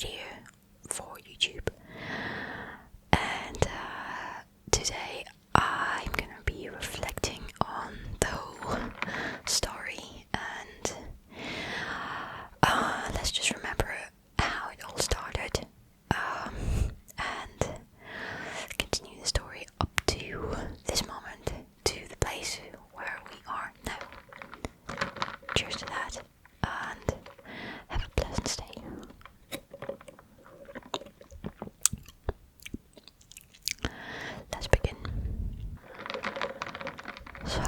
video for YouTube. And today I'm gonna be reflecting on the whole story, and let's just remember how it all started, and continue the story up to this moment, to the place where we are now. Cheers to that, and have a pleasant stay. Let's begin. So,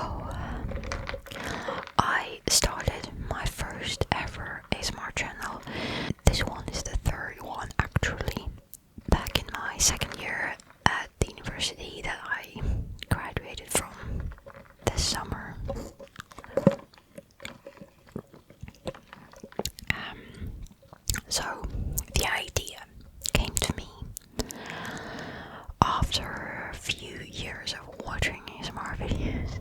I started my first ever ASMR channel. This one is the third one actually. Back in my second year at the university that I graduated from this summer. So the idea came to me after a few years of watching ASMR videos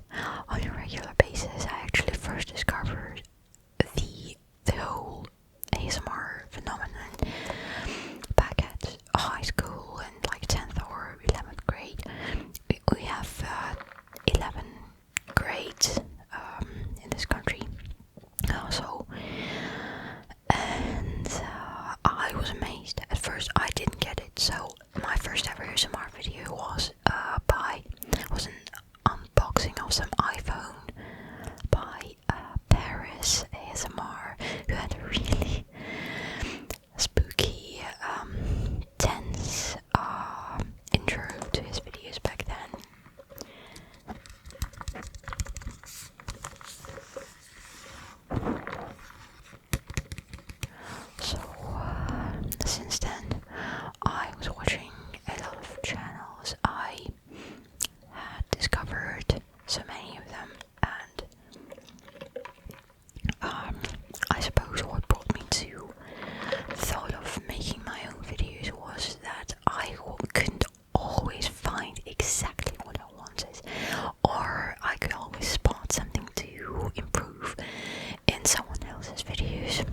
on a regular basis. I actually first discovered the whole ASMR phenomenon back at high school in like 10th or 11th grade. We have 11 grades in this country. So, and I was amazed. At first I didn't get it, so my first ever ASMR video was an unboxing of some iPhone by Paris ASMR, who had a really spooky, tense intro to his videos back then. So, since then, I was watching a lot of channels. I had discovered so many of them, and I suppose what brought me to the thought of making my own videos was that I couldn't always find exactly what I wanted, or I could always spot something to improve in someone else's videos.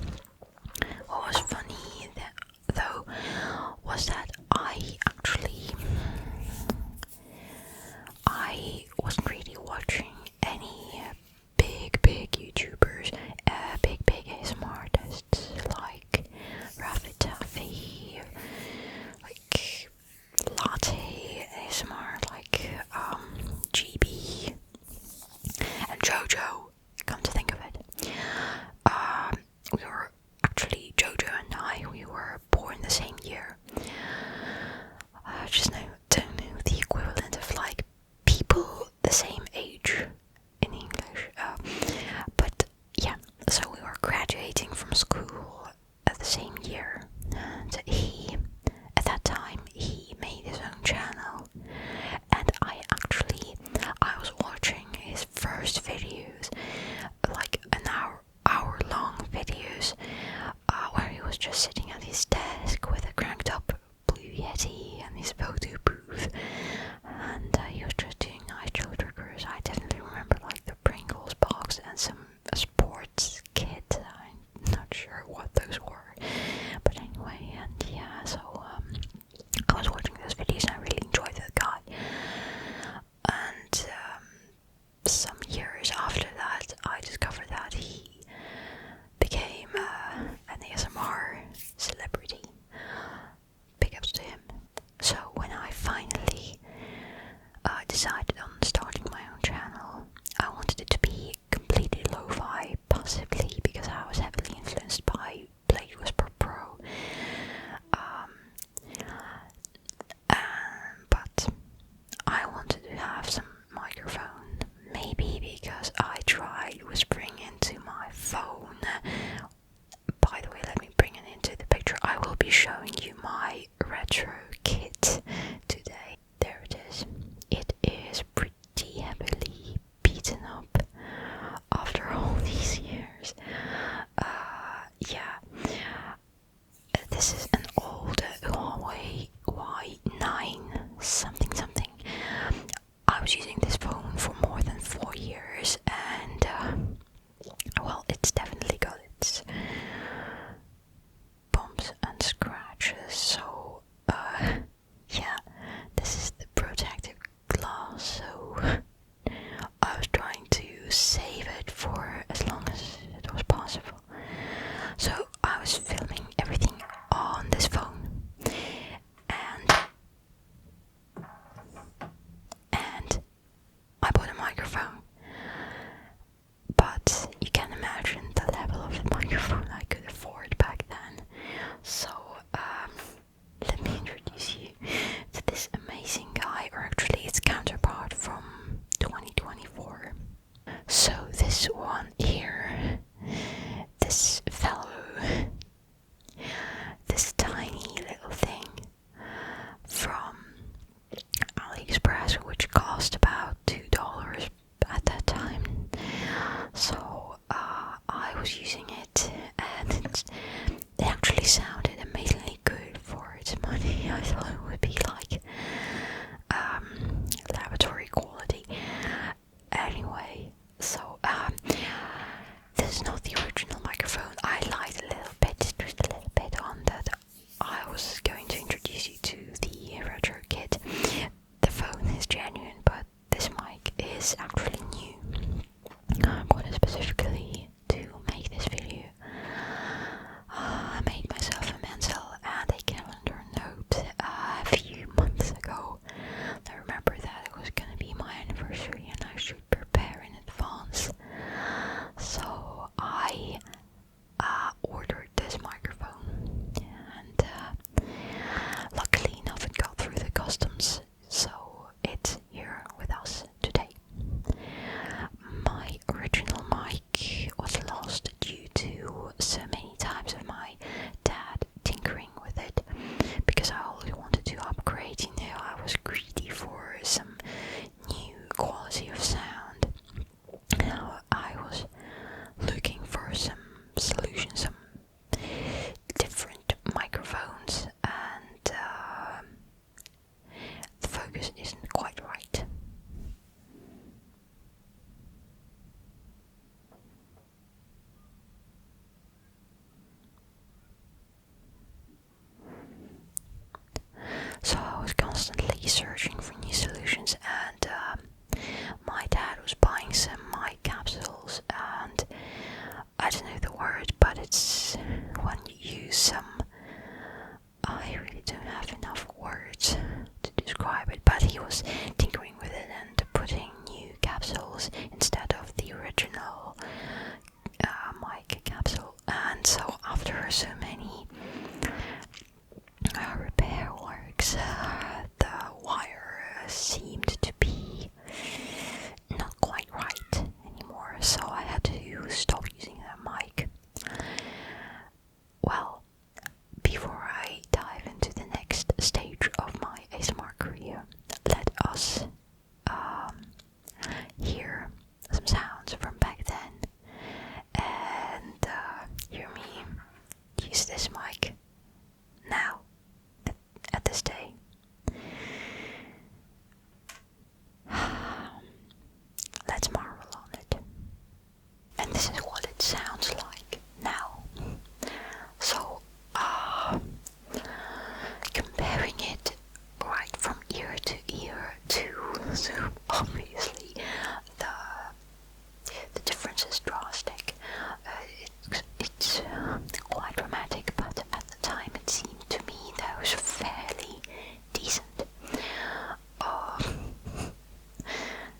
What was funny though was that I wasn't really watching any big YouTubers, big ASMR artists like Residency, like Latte ASMR, like GB and Jojo. Come to think of it, we were actually, Jojo and I, we were born the same year. Don't know the equivalent of like people the same age in English. But yeah, so we were graduating from school at the same year, and at that time, he made his own channel, and I was watching his first videos, like an hour long videos, where he was just sitting at his desk with a cranked up blue Yeti and his photo booth, and he was just doing nice show triggers. I definitely remember like the Pringles box and some sports kit. I'm not sure what those were, but anyway, and yeah, so I was watching those videos and I really enjoyed that guy. And some years after that, I discovered that he became an ASMR celebrity. Big ups to him. So when I finally decided on starting my own channel, I wanted it to be completely lo-fi, possibly because I was heavily influenced by Blade Whisper Pro. But I wanted to have some microphone, maybe because I tried whispering into my phone. By the way, let me bring it into the picture. I will be showing you my retro kit today. There it is. It is pretty heavily beaten up after all these years. Yeah. This is an old Huawei Y9 something. I was using this phone for more than 4 years, and well, it's definitely got its bumps and scratches. were so many repair works. The wire seemed to be not quite right anymore, so I had to stop using the mic. Well, before I dive into the next stage of my ASMR career, let us hear some sounds from back then and hear me use this mic now at this day. Let's marvel on it. And this is what it sounds like now. So, comparing it right from ear to ear to Zoom, obviously the difference is drastic. It's quite dramatic, but at the time it seemed to me that was fairly decent.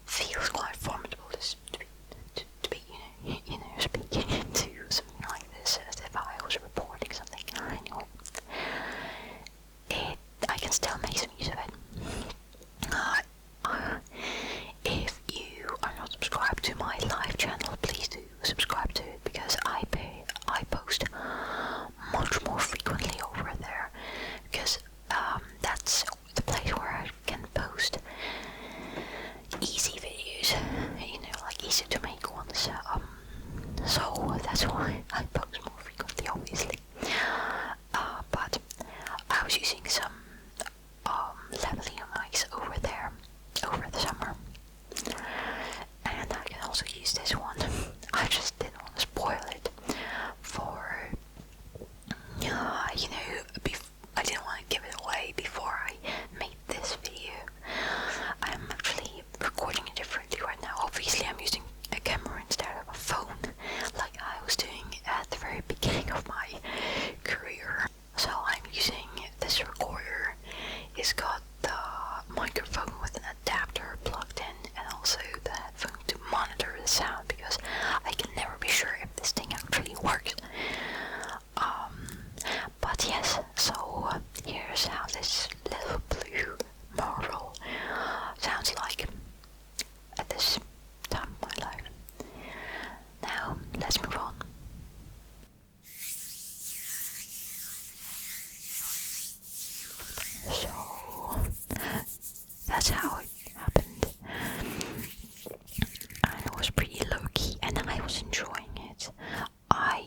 Feels quite formidable to be speaking into something like this as if I was reporting something. Anyway, I can still make some use of it. If you are not subscribed to my live channel, please do subscribe to it, because I post much more frequently over there, because that's the place where I can post easy videos, like easy to make ones. So that's why I post more frequently, obviously. But I was using some lavalier mics over there over the summer, and I can also use this one. I just didn't want to spoil it for I didn't want to give it away before I made this video. I'm actually recording it differently right now. Obviously I'm using a camera instead of a phone, like I was doing at the very beginning of my career. So I'm using this recorder. It's got the microphone with an adapter plugged in, and also the headphone to monitor the sound, because I can never be sure if this thing actually works. But yes, so here's how this little blue marble sounds like at this time of my life. Now, let's move on. So, that's how it happened. And it was pretty low-key, and I was enjoying it. I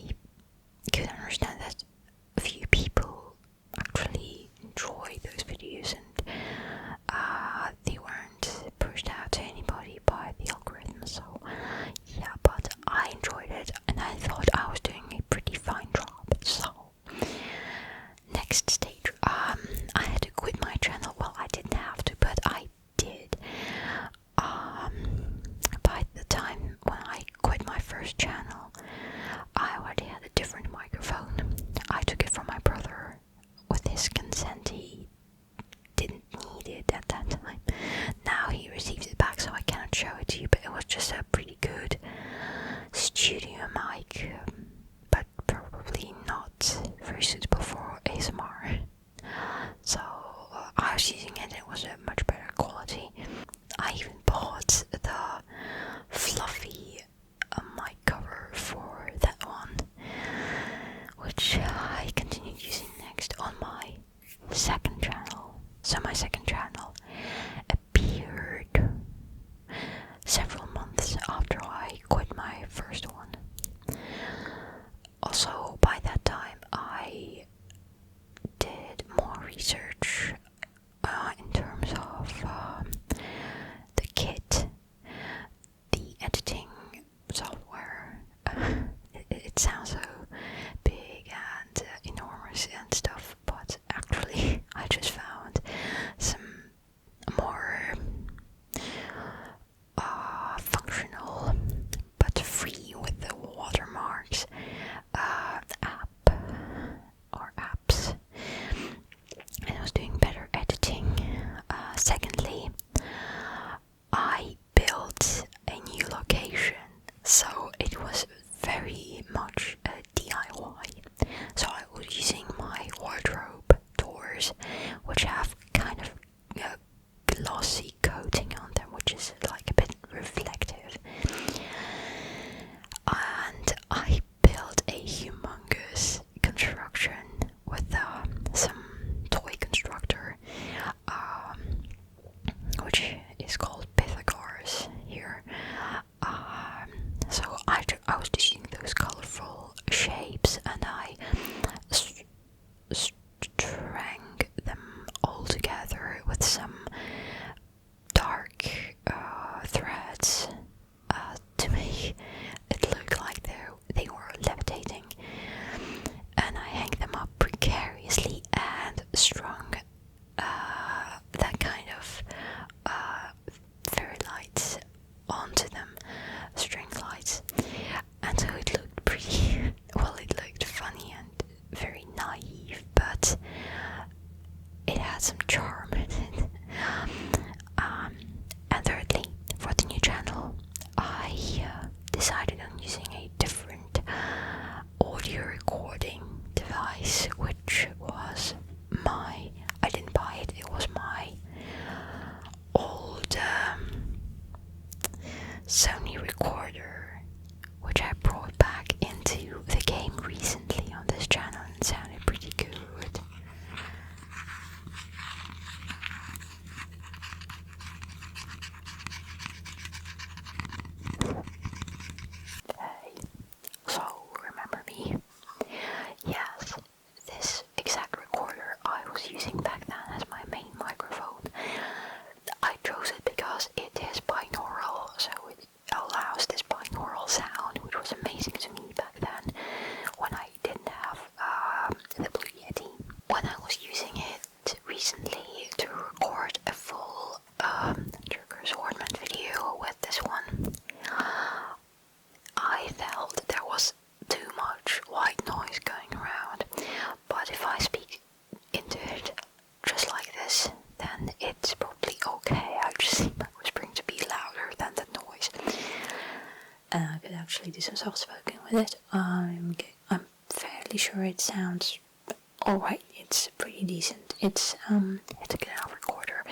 could understand that a few people actually enjoy those videos, and they weren't pushed out to anybody by the algorithm, so yeah, but I enjoyed it, and I thought I was doing a pretty fine job. So, next stage, I had to quit my channel. Well, I didn't have to, but I did. By the time when I quit my first channel, I already had a different microphone. I took it from my brother with his consent. He didn't need it at that time. Now he receives it back, so I cannot show it to you, but it was just a pretty good studio mic, but probably not very suitable for ASMR. So I was using it, it was a much better quality. I even bought the fluffy mic cover for that one, which I continued using next on my second channel. So my second channel appeared several months after I quit my first one. Also, by that time I did more research in terms of the kit, the editing software. It sounds so big and enormous and stuff, but actually I just found some more functional but free with the watermarks apps, and I was doing better editing. Secondly, I built a new location, so it was very much a DIY. So I strang them all together with some dark threads to make it look like they were levitating, and I hang them up precariously and strung that kind of fairy lights onto them, string lights, and so it looked pretty well. It looked funny and very naive, but it had some charm in it. And thirdly, for the new channel, I decided on using a different audio recording device, which was I didn't buy it, it was my old Sony recorder, which I brought back into the game recently on this channel, and it sounded pretty good. So remember me? Yes, this exact recorder I was using back then as my main microphone. I chose it because it is binaural, so it allows this binaural sound, which was amazing to me back then when I didn't have the Blue Yeti. When I was using it recently to record a full trigger assortment video with this one, I felt there was too much white noise going around, but if I speak into it just like this, then it's probably okay. I just need my whispering to be louder than the noise. And I could actually do some soft spoken with it. I'm fairly sure it sounds alright. It's pretty decent. It's a good enough recorder.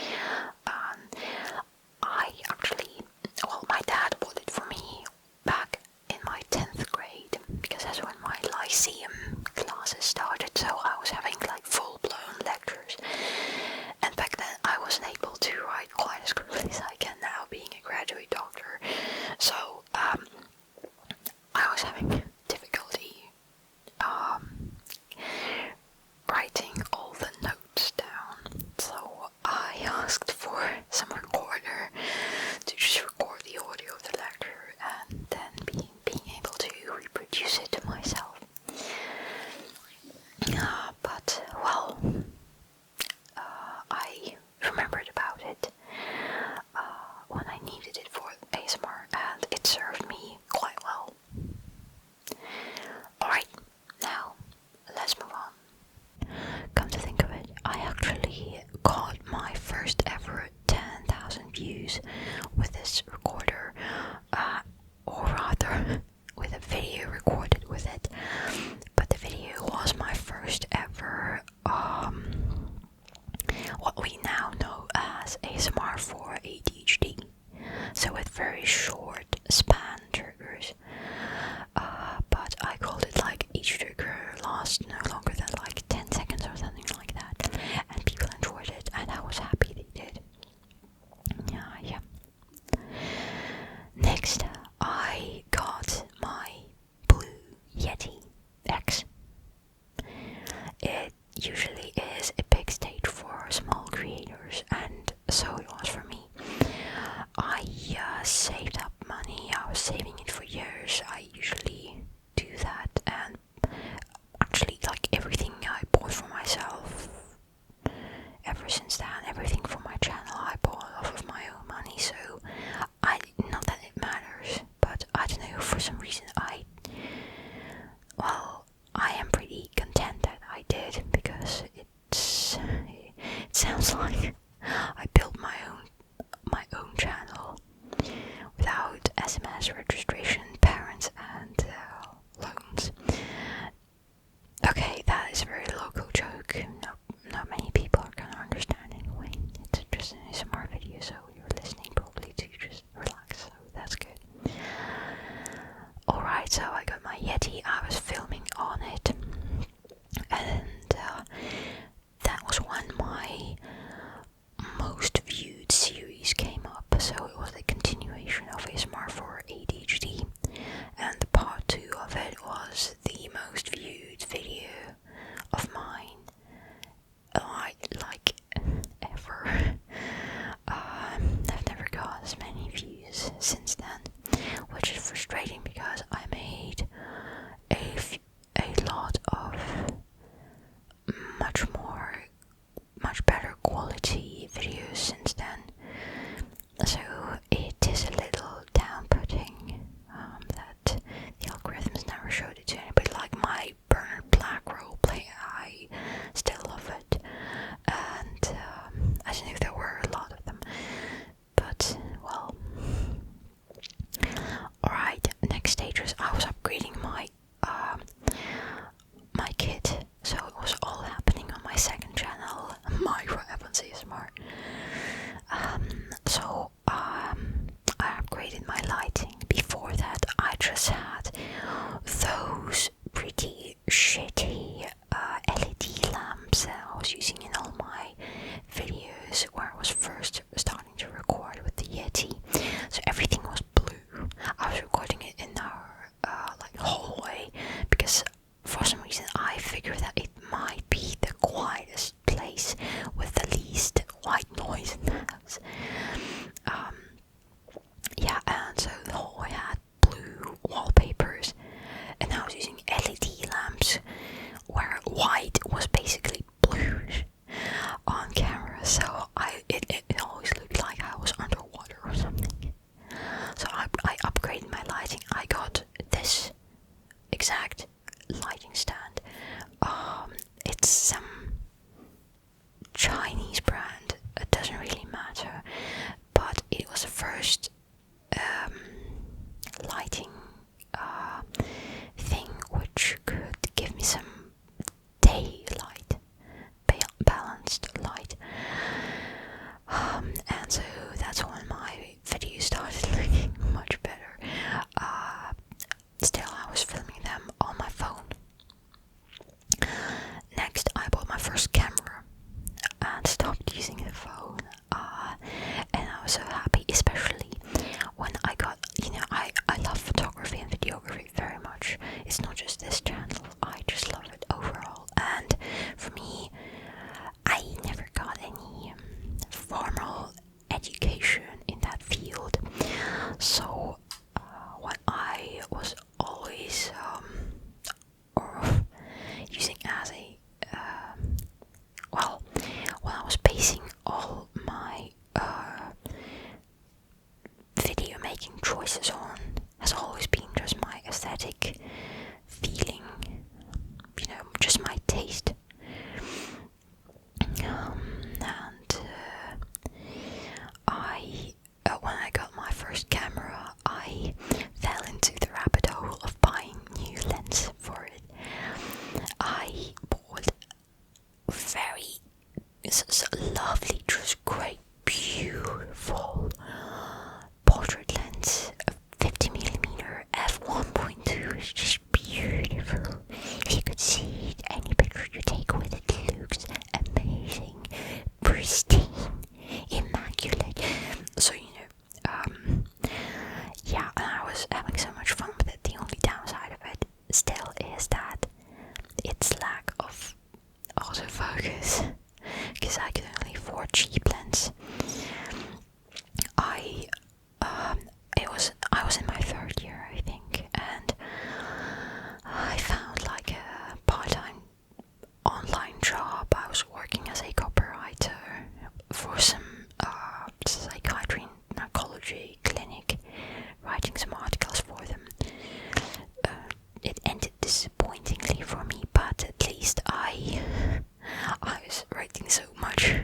My dad bought it for me back in my 10th grade, because that's when my Lyceum classes started, so I was having like full-blown lectures, and back then I wasn't able to write quite as quickly as I can now, being a graduate doctor, so I was having difficulty writing all the notes down, so I asked for some recorder to just record the audio of the lecture and then being able to reproduce it to myself. I remembered about it when I needed it for ASMR, and it served me quite well. Alright, now let's move on. Come to think of it, I actually got my first ever 10,000 views with this recorder, or rather with a video recorded with it, but the video was my first ever what we now know as ASMR for ADHD, so with very short span triggers, but I called it like each trigger lasts no longer than like 10 seconds or something like that, and people enjoyed it, and I was happy they did. Yeah. Next, I got my Blue Yeti X. It usually is a big stage for small creators, and so it was for me. I saved up money, I was saving it for years. I usually do that, and actually like everything I bought for myself ever since then, everything for my channel I bought off of my own money, so not that it matters, but I don't know, for some reason I am pretty content that I did, because it sounds like I built my own channel without SMS registration, parents, and loans. Okay, that is a very local joke. Not many people are gonna understand anyway. It's just an ASMR video, so you're listening probably to just relax, so that's good. Alright, so I got my Yeti, I was filming on it, and that was when my much better quality videos since then. So it is a little down-putting that the algorithms never showed it to anybody. Like my Bernard Black roleplay, I still love it, and I don't know if there were a lot of them, but well. Alright, next stage was I was upgrading my kit, so it was all happening on my second channel, microevans ASMR. So I upgraded my lighting. Before that, I just had those pretty shitty LED lamps that I was using in all my videos where I was first starting to record with the Yeti. So everything was blue. I was recording it in our hallway because for some reason I figured that it might be the quietest place with the least white noise in the house. And so the hallway had blue wallpapers, and I was using LED lamps where white was basically bluish on camera, so it always looked like I was underwater or something. So I upgraded my lighting. I got this exact lighting stand. It's some Chinese brand. It doesn't really matter, but it was the first lighting thing which could give me some daylight, balanced light. And so that's when my videos started looking much better. Still, I was filming them on my phone. Next, I bought my first camera and stopped using the phone. And I was so happy, especially when I got, I love photography and videography very much. It's not just this channel, I just love it overall. And for me, I never got any formal education in that field. So what I was always using as a when I was basing all my video making choices on has always been just my aesthetic feeling, just my taste. When I got my first camera, I fell into the rabbit hole of buying new lens for it. I bought very lovely, just great, beautiful portrait lens, a 50mm f1.2. It's just beautiful. If you could see it, any picture you take with it looks amazing, pristine, immaculate. So and I was having so much fun with it. The only downside of it still is that its lack of autofocus, because I could only afford cheap lens. I was in my third year, I think, and I found like a part-time online job. I was working as a copywriter for some psychiatry and narcology clinic, writing some articles for them. It ended disappointingly for me, but at least I was writing so much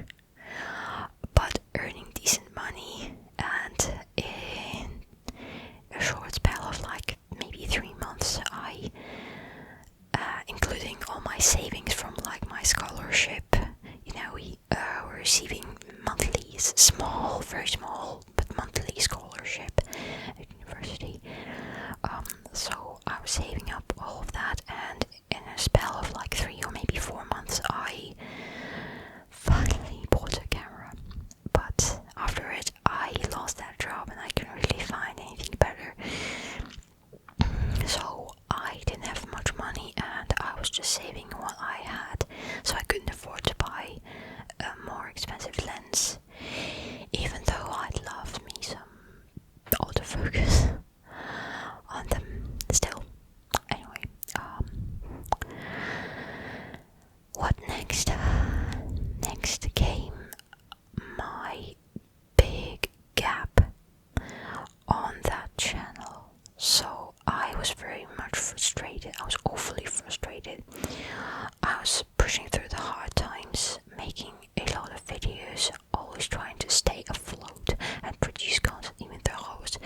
pushing through the hard times, making a lot of videos, always trying to stay afloat and produce content, even though I was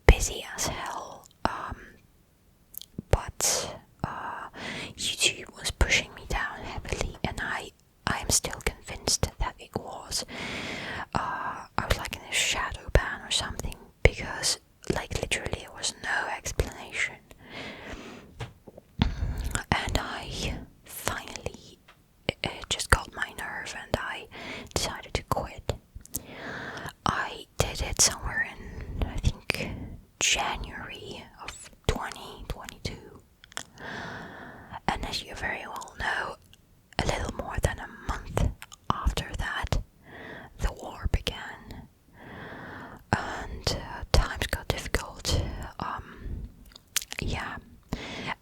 busy as hell. But YouTube was pushing me down heavily, and I am still convinced that it was. I was like in a shadow ban or something, because like literally there was no explanation. And I finally, it just got my nerve and I decided to quit. I did it somewhere in, I think, January of 2022. And as you very well know, a little more than a month after that, the war began. And times got difficult. Yeah.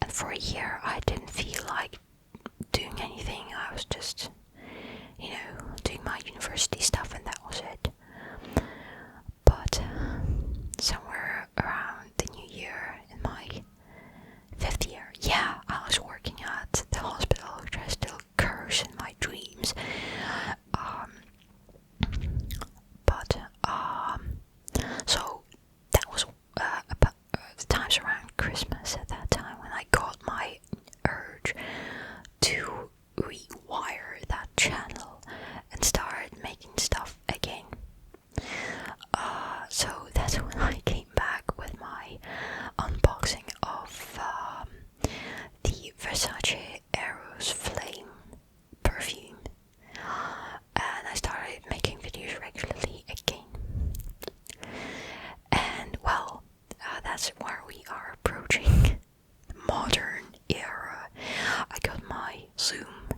And for a year I didn't feel like doing anything. I was just, doing my university stuff, and that was it. But somewhere around the new year, in my 5th year, I was working at the hospital, which I still curse in my dreams. So that was about the times around Christmas at that time when I got my urge to rewire that channel and start making stuff again. So that's when I came back with my unboxing of the Versace Eros Flame perfume, and I started making videos regularly again. And well, that's where we are approaching the modern era. I got my Zoom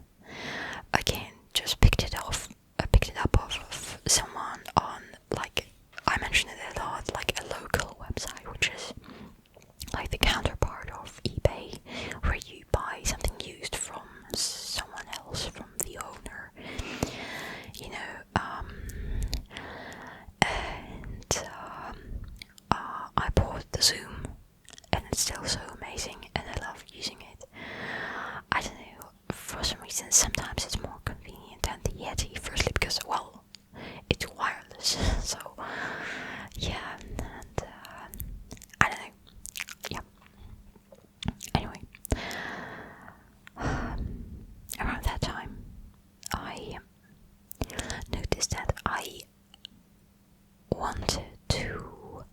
again, just picked it up off of someone on, like, I mentioned it a lot, like a local website, which is like the counterpart of eBay, where you buy something used from someone else, from the owner, I bought the Zoom, and it's still so amazing, and I love using it. I don't know, for some reason sometimes it's more convenient than the Yeti, firstly because, well, it's wireless, so yeah, and I don't know, yeah. Anyway, around that time I noticed that I wanted to,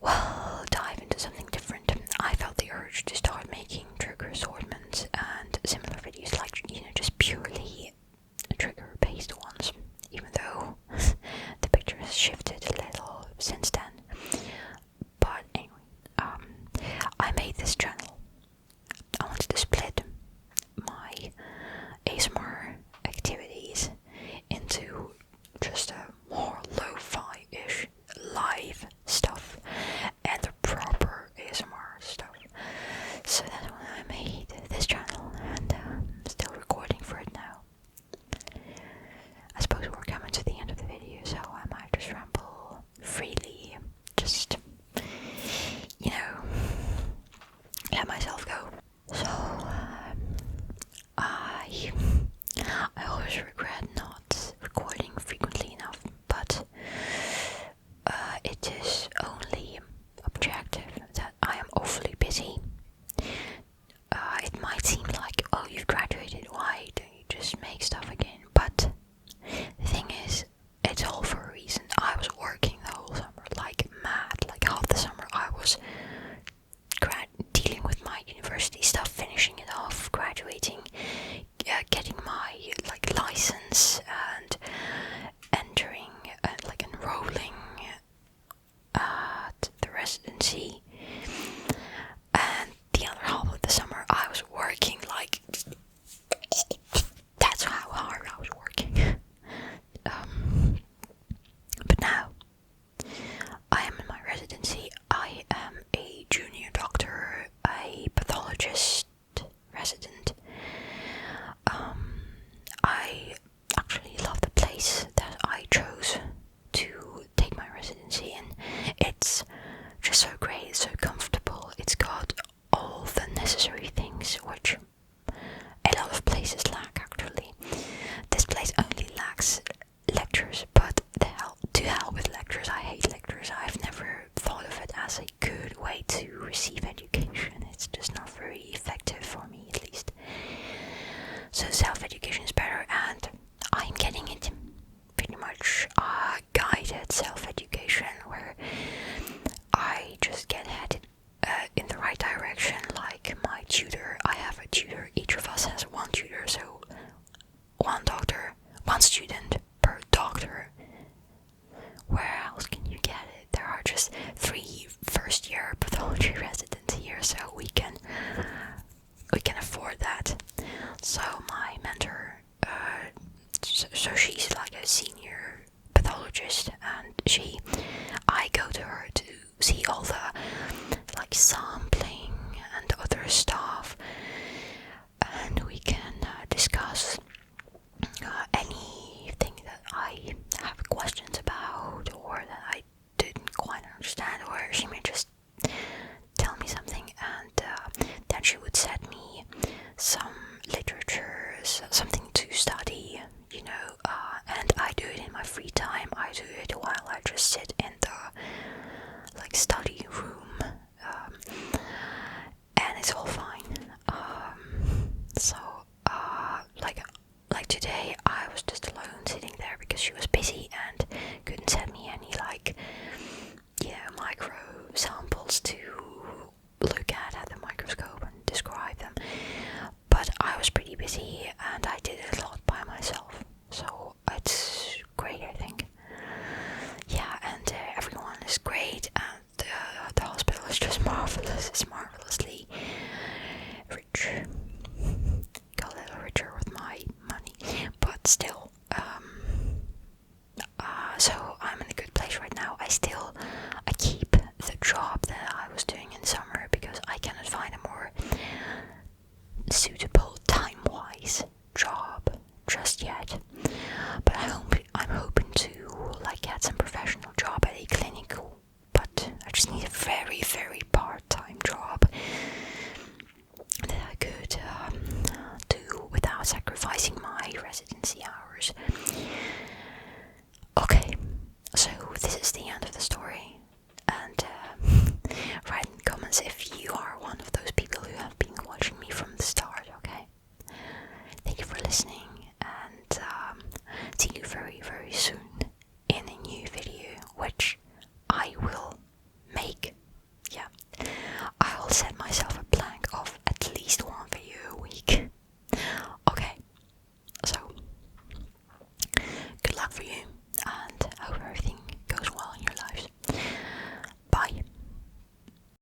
well, dive into something different. I felt the urge to start making trigger assortments and similar videos, like, just purely trigger based So self-education is better, and I'm getting it pretty much guided self-education, where I just get headed in the right direction. Like my tutor, I have a tutor, each of us has one tutor, so one student per doctor. Where else can you get it? There are just 3 first-year pathology residents here, so we can afford that. So my mentor, so she's like a senior pathologist, and I go to her to see all the like sampling and other stuff, and we can discuss anything that I have questions about, or that I didn't quite understand, or she may just tell me something, and then she would send me some literature, something to study, and I do it in my free time. I do it while I just sit in the like study room, and it's all fine. Like today, I was just alone sitting there because she was busy and couldn't send me any micro samples to look at the microscope and describe them. But I was pretty busy and I did it a lot by myself, so it's great, I think. Yeah, and everyone is great, and the hospital is just marvelous. It's marvelously rich. Got a little richer with my money, but still. So I'm in a good place right now. I keep the job that I was doing in summer because I cannot find a more suitable time-wise job just yet. But I'm hoping to get some professional job at a clinic, but I just need a very, very part-time job that I could do without sacrificing my residency hours. Okay, so this is the end of the story.